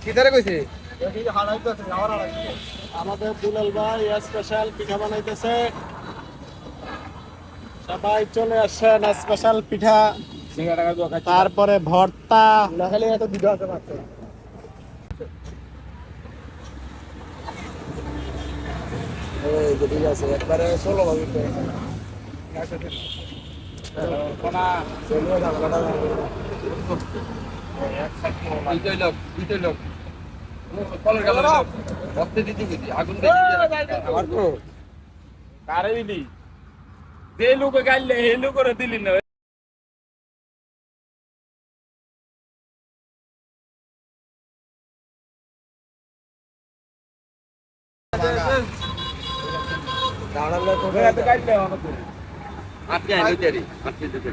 কিদারে কইছে আমাদের দুলাল ভাই স্পেশাল পিঠা বানাইতেছে। সবাই চলে আসেন, স্পেশাল পিঠা, তারপরে ভর্তা। নাখালি এত ভিডিও আছে মাত্র এই যে ঠিক আছে একবারে 16 ভাবে কোনা 16 ঝামেলাটা দুইটাই লোক কলের গেল রক্তে দিতে গেছি আগুন আমার তো কারে দিলি যে লোকে গাইলে হে লোক করে দিলি না দাঁড়ালে তো এত গাইলে আমাকে আটকে আইলো তেরি আটকে দিতে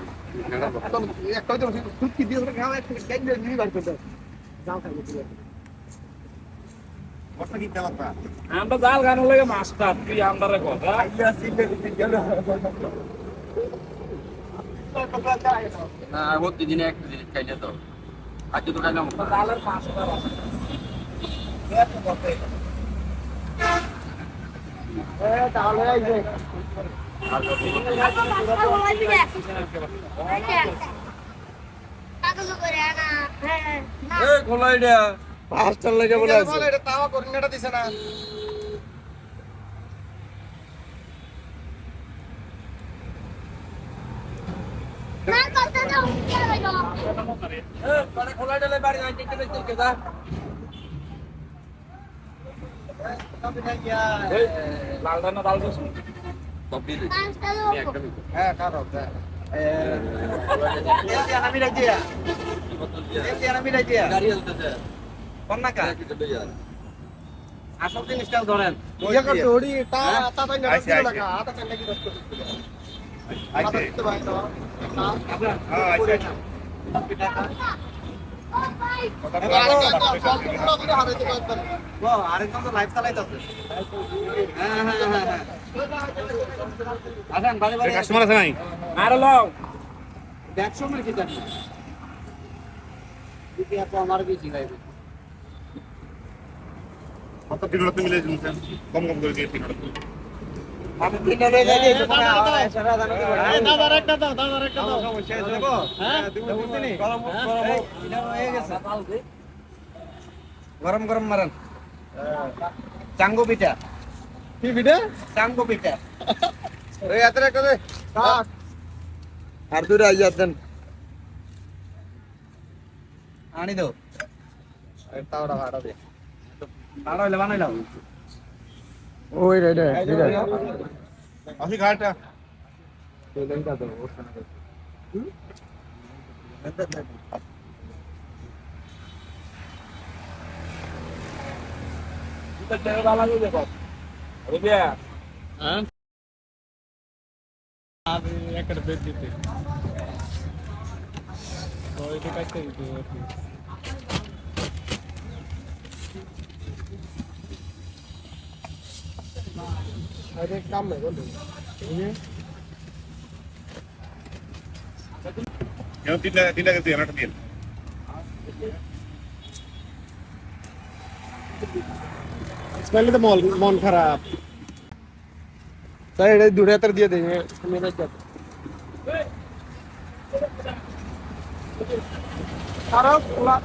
একটা তো খুব কি দিয়ে খাওয়া একটা গাইলে নিয়ে বার করতে যাও খাইলে দিয়ে কত কি দেওয়া আমরা জাল গান লাগে মাস্টার তুই আমদারে কথা আইলা সিলে দিতে গেল না হতে দিনে একটা জিনিস খাইলে তো আজ তো খাইলাম জালের 5 টাকা এত কথা তাহলে এই যে এই খোলা এটা পাঁচটার লাগে বলে আছে এটা তাওয়া করিনাটা দিছে না না করতে দাও মানে খোলা ডালে বাড়ি আইতে কে যা লাল ধান ডাল দিস কপি দে পাঁচটা দাও হ্যাঁ কারো আমি রাজিয়া আমি রাজিয়া গাড়ি চলতেছে কোন না কা আসল জিনিসটাও ধরেন ইয়া করতে ওড়ি তা তা তাই না টাকা আটা টাকা কি করতে আইছে তো ভাই তো হ্যাঁ আইছে আরেকজন তো লাইফ চালাইতেছে আসেন বাড়ি বাড়ি কাস্টমার আছে নাই আরে লও 100 মিনিট কি জানি দিদি আপু আমার বেশি গাইবে কত কিলো তুমি মিলে দিন কম কম করে দিয়ে কিলো আমি কিনে লয়ে যাই যে তোমার সারা জানো কি এই দাদার একটা দাও, দাদার একটা দাও। সমস্যা আছে গো হ্যাঁ দিবনি গরম গরম এটা হয়ে গেছে গরম গরম মারেন চাঙ্গো পিঠা কি পিঠা? চাঙ্গো পিঠা এই আতরে করে আর দুইটা আইয়া দেন আনি দাও তাওড়া ভাড়া দে ভাড়া হইলে বানাইলাম ওই রে রে আসি ঘাটটা তুই তো ভালো লাগে দেখো রবিয়া হ্যাঁ? আমি একটা বেদ দিতে। তো এটা কাটতে দিতে আর কি। আরে কাম নাই বন্ধু কেন তিনটা কেজি একটা দিন স্মেলে তো মন খারাপ। তাই এটা দুটো হাতের দিয়ে দেই মেরে যাবে খারাপ খোলা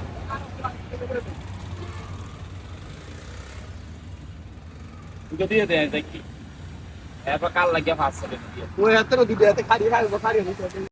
তুই দিয়ে দে দেখি এবার কাল লাগিয়া ফাঁস করে দিয়ে ওই হাতের দুটো হাতে খালি খাইবো খালি